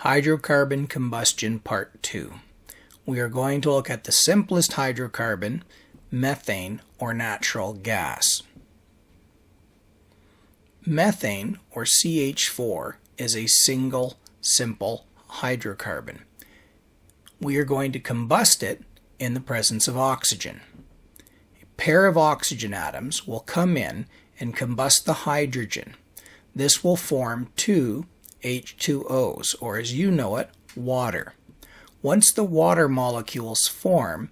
Hydrocarbon combustion part 2. We are going to look at the simplest hydrocarbon, methane or natural gas. Methane, or CH4, is a single, simple hydrocarbon. We are going to combust it in the presence of oxygen. A pair of oxygen atoms will come in and combust the hydrogen. This will form two H2Os, or as you know it, water. Once the water molecules form,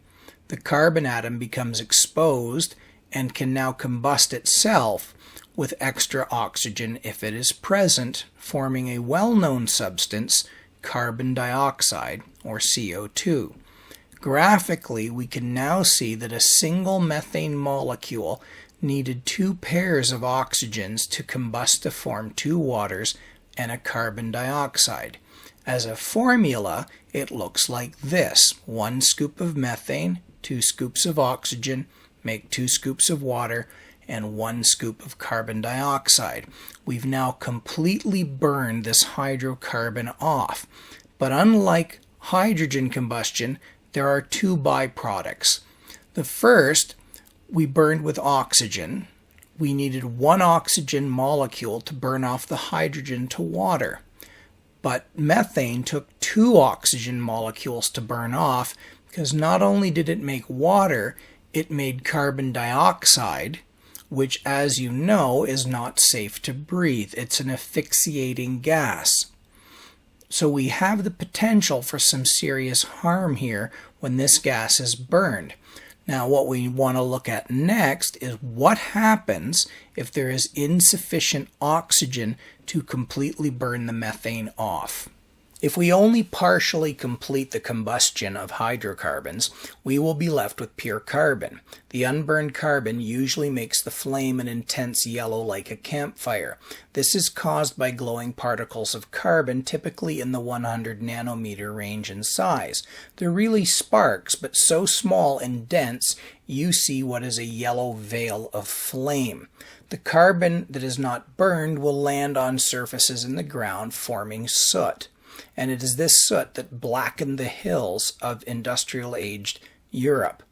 the carbon atom becomes exposed and can now combust itself with extra oxygen if it is present, forming a well-known substance, carbon dioxide, or CO2. Graphically, we can now see that a single methane molecule needed two pairs of oxygens to combust to form two waters and a carbon dioxide. As a formula, it looks like this. 1 scoop of methane, 2 scoops of oxygen, make 2 scoops of water, and 1 scoop of carbon dioxide. We've now completely burned this hydrocarbon off. But unlike hydrogen combustion, there are two byproducts. The first, we burned with oxygen. We needed 1 oxygen molecule to burn off the hydrogen to water. But methane took 2 oxygen molecules to burn off because not only did it make water, it made carbon dioxide, which, as you know, is not safe to breathe. It's an asphyxiating gas. So we have the potential for some serious harm here when this gas is burned. Now what we want to look at next is what happens if there is insufficient oxygen to completely burn the methane off. If we only partially complete the combustion of hydrocarbons, we will be left with pure carbon. The unburned carbon usually makes the flame an intense yellow like a campfire. This is caused by glowing particles of carbon, typically in the 100 nanometer range in size. They're really sparks, but so small and dense you see what is a yellow veil of flame. The carbon that is not burned will land on surfaces in the ground, forming soot. And it is this soot that blackened the hills of industrial-aged Europe.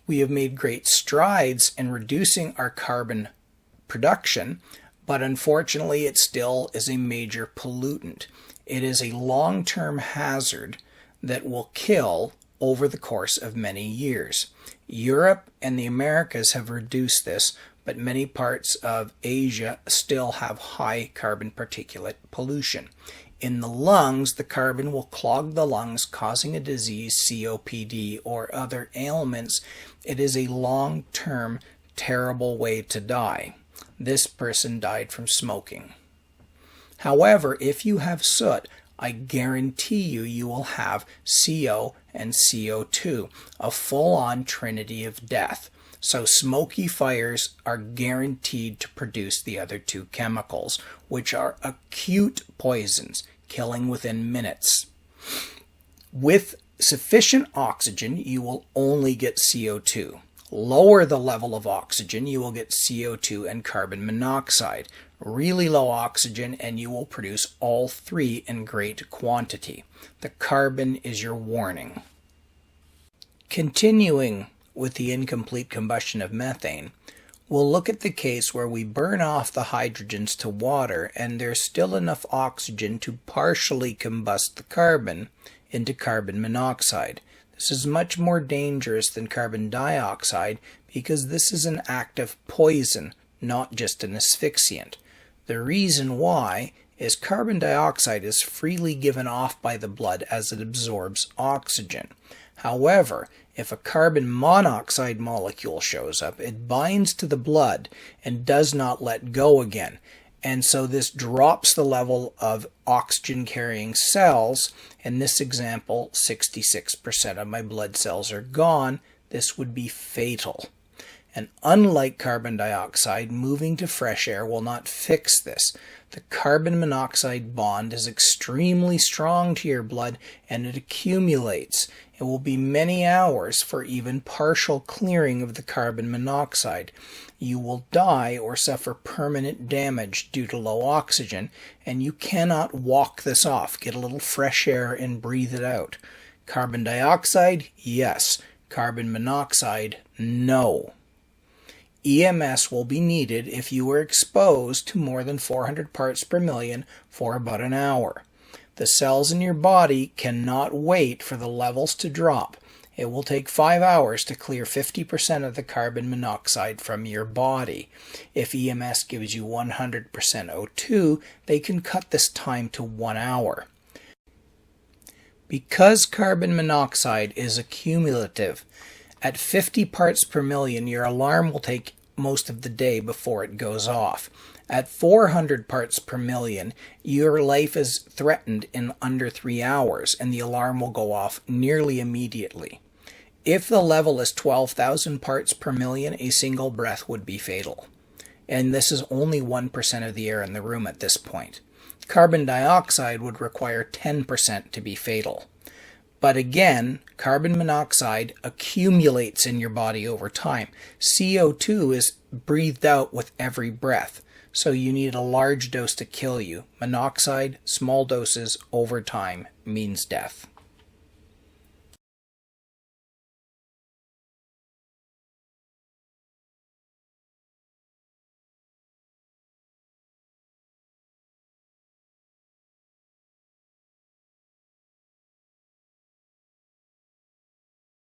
We have made great strides in reducing our carbon production, but unfortunately it still is a major pollutant. It is a long-term hazard that will kill over the course of many years. Europe and the Americas have reduced this, but many parts of Asia still have high carbon particulate pollution. In the lungs, the carbon will clog the lungs, causing a disease, COPD, or other ailments. It is a long-term, terrible way to die. This person died from smoking. However, if you have soot, I guarantee you will have CO and CO2, a full-on trinity of death. So smoky fires are guaranteed to produce the other two chemicals, which are acute poisons, killing within minutes. With sufficient oxygen, you will only get CO2. Lower the level of oxygen, you will get CO2 and carbon monoxide. Really low oxygen, and you will produce all three in great quantity. The carbon is your warning. Continuing with the incomplete combustion of methane, we'll look at the case where we burn off the hydrogens to water and there's still enough oxygen to partially combust the carbon into carbon monoxide. This is much more dangerous than carbon dioxide because this is an active poison, not just an asphyxiant. The reason why is carbon dioxide is freely given off by the blood as it absorbs oxygen. However, if a carbon monoxide molecule shows up, it binds to the blood and does not let go again. And so this drops the level of oxygen-carrying cells. In this example, 66% of my blood cells are gone. This would be fatal. And unlike carbon dioxide, moving to fresh air will not fix this. The carbon monoxide bond is extremely strong to your blood and it accumulates. It will be many hours for even partial clearing of the carbon monoxide. You will die or suffer permanent damage due to low oxygen, and you cannot walk this off. Get a little fresh air and breathe it out. Carbon dioxide, yes. Carbon monoxide, no. EMS will be needed if you are exposed to more than 400 parts per million for about an hour. The cells in your body cannot wait for the levels to drop. It will take 5 hours to clear 50% of the carbon monoxide from your body. If EMS gives you 100% O2, they can cut this time to 1 hour. Because carbon monoxide is accumulative, at 50 parts per million, your alarm will take most of the day before it goes off. At 400 parts per million, your life is threatened in under 3 hours, and the alarm will go off nearly immediately. If the level is 12,000 parts per million, a single breath would be fatal. And this is only 1% of the air in the room at this point. Carbon dioxide would require 10% to be fatal. But again, carbon monoxide accumulates in your body over time. CO2 is breathed out with every breath, so you need a large dose to kill you. Monoxide, small doses over time, means death.